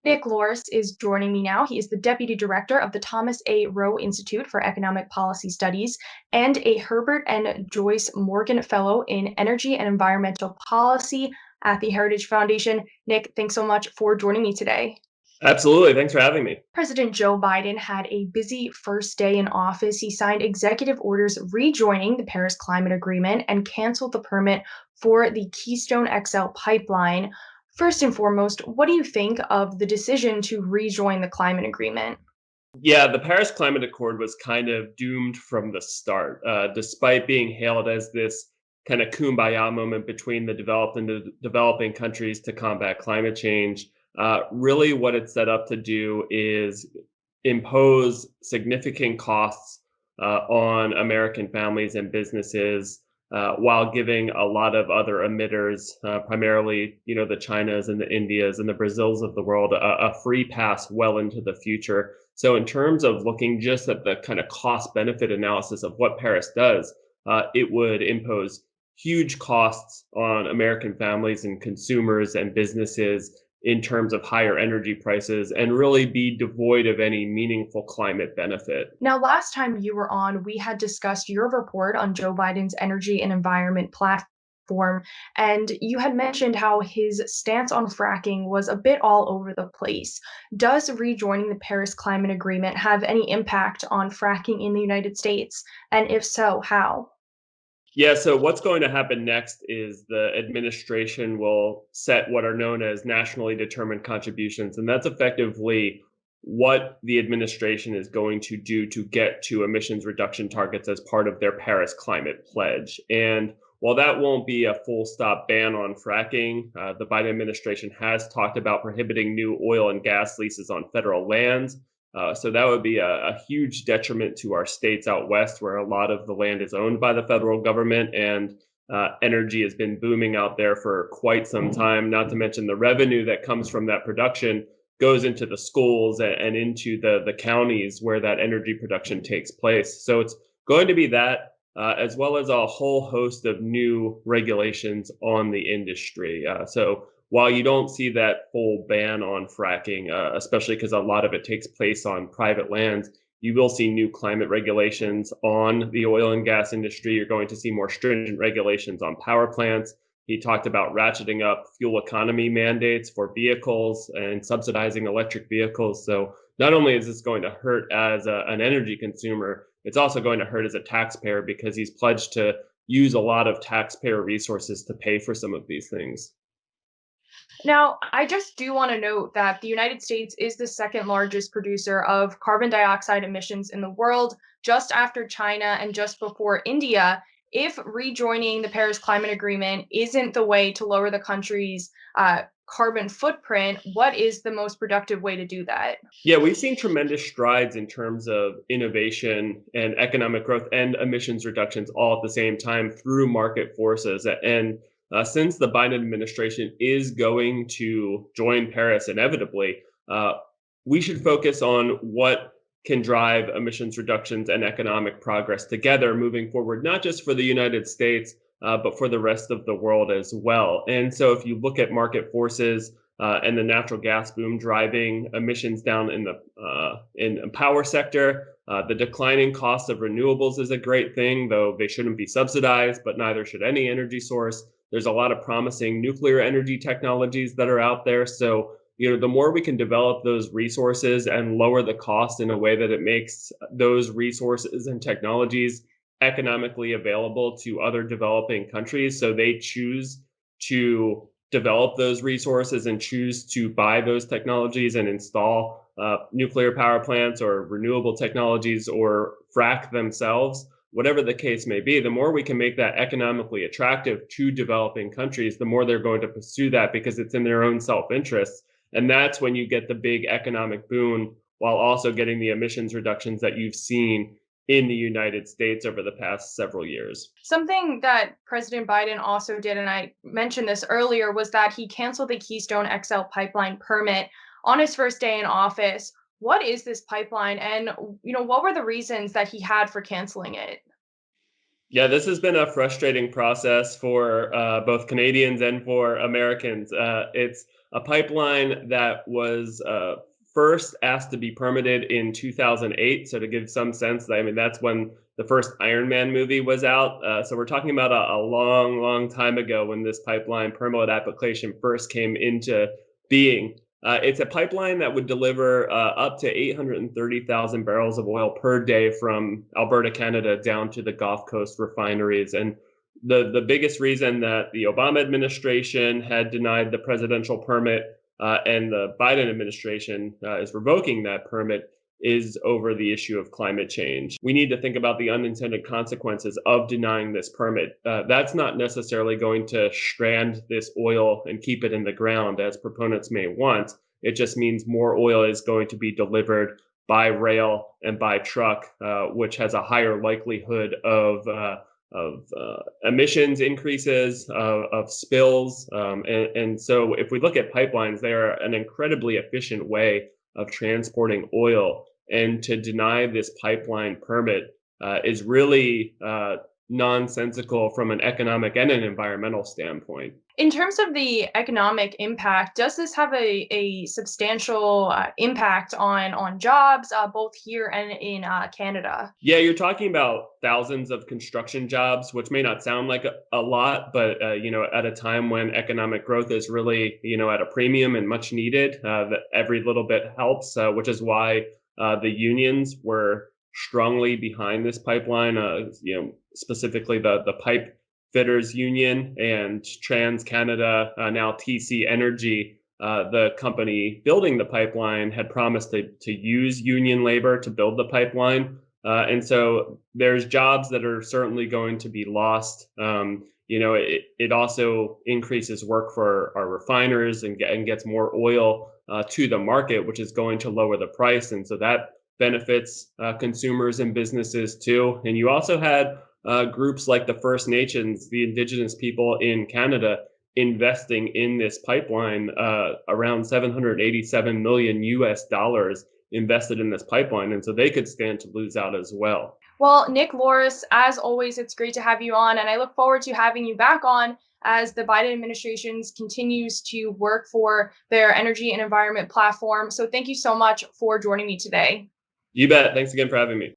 Nick Loris is joining me now. He is the Deputy Director of the Thomas A. Rowe Institute for Economic Policy Studies and a Herbert and Joyce Morgan Fellow in Energy and Environmental Policy at the Heritage Foundation. Nick, thanks so much for joining me today. Absolutely. Thanks for having me. President Joe Biden had a busy first day in office. He signed executive orders rejoining the Paris Climate Agreement and canceled the permit for the Keystone XL pipeline. First and foremost, what do you think of the decision to rejoin the climate agreement? Yeah, the Paris Climate Accord was kind of doomed from the start, despite being hailed as this kind of kumbaya moment between the developed and the developing countries to combat climate change. Really, what it's set up to do is impose significant costs on American families and businesses, while giving a lot of other emitters, primarily, the Chinas and the Indias and the Brazils of the world, a free pass well into the future. So, in terms of looking just at the kind of cost benefit analysis of what Paris does, it would impose huge costs on American families and consumers and businesses in terms of higher energy prices and really be devoid of any meaningful climate benefit. Now, last time you were on, we had discussed your report on Joe Biden's energy and environment platform, and you had mentioned how his stance on fracking was a bit all over the place. Does rejoining the Paris Climate Agreement have any impact on fracking in the United States? And if so, how? Yeah, so what's going to happen next is the administration will set what are known as nationally determined contributions. And that's effectively what the administration is going to do to get to emissions reduction targets as part of their Paris climate pledge. And while that won't be a full stop ban on fracking, the Biden administration has talked about prohibiting new oil and gas leases on federal lands. So that would be a huge detriment to our states out west, where a lot of the land is owned by the federal government, and energy has been booming out there for quite some time. Not to mention the revenue that comes from that production goes into the schools and into the counties where that energy production takes place. So it's going to be that, as well as a whole host of new regulations on the industry. So while you don't see that full ban on fracking, especially because a lot of it takes place on private lands, you will see new climate regulations on the oil and gas industry. You're going to see more stringent regulations on power plants. He talked about ratcheting up fuel economy mandates for vehicles and subsidizing electric vehicles. So not only is this going to hurt as an energy consumer, it's also going to hurt as a taxpayer because he's pledged to use a lot of taxpayer resources to pay for some of these things. Now, I just do want to note that the United States is the second largest producer of carbon dioxide emissions in the world, just after China and just before India. If rejoining the Paris Climate Agreement isn't the way to lower the country's carbon footprint, what is the most productive way to do that? Yeah, we've seen tremendous strides in terms of innovation and economic growth and emissions reductions all at the same time through market forces. And since the Biden administration is going to join Paris inevitably, uh, we should focus on what can drive emissions reductions and economic progress together moving forward, not just for the United States, but for the rest of the world as well. And so if you look at market forces, and the natural gas boom driving emissions down in the power sector. The declining cost of renewables is a great thing, though they shouldn't be subsidized, but neither should any energy source. There's a lot of promising nuclear energy technologies that are out there. So, the more we can develop those resources and lower the cost in a way that it makes those resources and technologies economically available to other developing countries, so they choose to develop those resources and choose to buy those technologies and install nuclear power plants or renewable technologies or frack themselves, whatever the case may be, the more we can make that economically attractive to developing countries, the more they're going to pursue that because it's in their own self interest. And that's when you get the big economic boon while also getting the emissions reductions that you've seen in the United States over the past several years. Something that President Biden also did, and I mentioned this earlier, was that he canceled the Keystone XL pipeline permit on his first day in office. What is this pipeline, and what were the reasons that he had for canceling it? Yeah, this has been a frustrating process for both Canadians and for Americans. It's a pipeline that was first asked to be permitted in 2008. So, to give some sense, I mean, that's when the first Iron Man movie was out. So, we're talking about a long, long time ago when this pipeline permit application first came into being. It's a pipeline that would deliver up to 830,000 barrels of oil per day from Alberta, Canada, down to the Gulf Coast refineries. And the biggest reason that the Obama administration had denied the presidential permit and the Biden administration is revoking that permit is over the issue of climate change. We need to think about the unintended consequences of denying this permit. That's not necessarily going to strand this oil and keep it in the ground as proponents may want. It just means more oil is going to be delivered by rail and by truck, which has a higher likelihood of emissions increases, of spills. And so, if we look at pipelines, they are an incredibly efficient way of transporting oil. And to deny this pipeline permit is really nonsensical from an economic and an environmental standpoint. In terms of the economic impact, does this have a substantial impact on jobs, both here and in Canada? Yeah, you're talking about thousands of construction jobs, which may not sound like a lot, but at a time when economic growth is really, at a premium and much needed, that every little bit helps. Which is why the unions were strongly behind this pipeline. Specifically the pipe fitters union and Trans Canada, now TC Energy. The company building the pipeline had promised to use union labor to build the pipeline. And so there's jobs that are certainly going to be lost. It also increases work for our refiners and gets more oil to the market, which is going to lower the price. And so that benefits consumers and businesses too. And you also had groups like the First Nations, the Indigenous people in Canada, investing in this pipeline, around 787 million US dollars invested in this pipeline. And so they could stand to lose out as well. Well, Nick Loris, as always, it's great to have you on, and I look forward to having you back on as the Biden administration continues to work for their energy and environment platform. So thank you so much for joining me today. You bet. Thanks again for having me.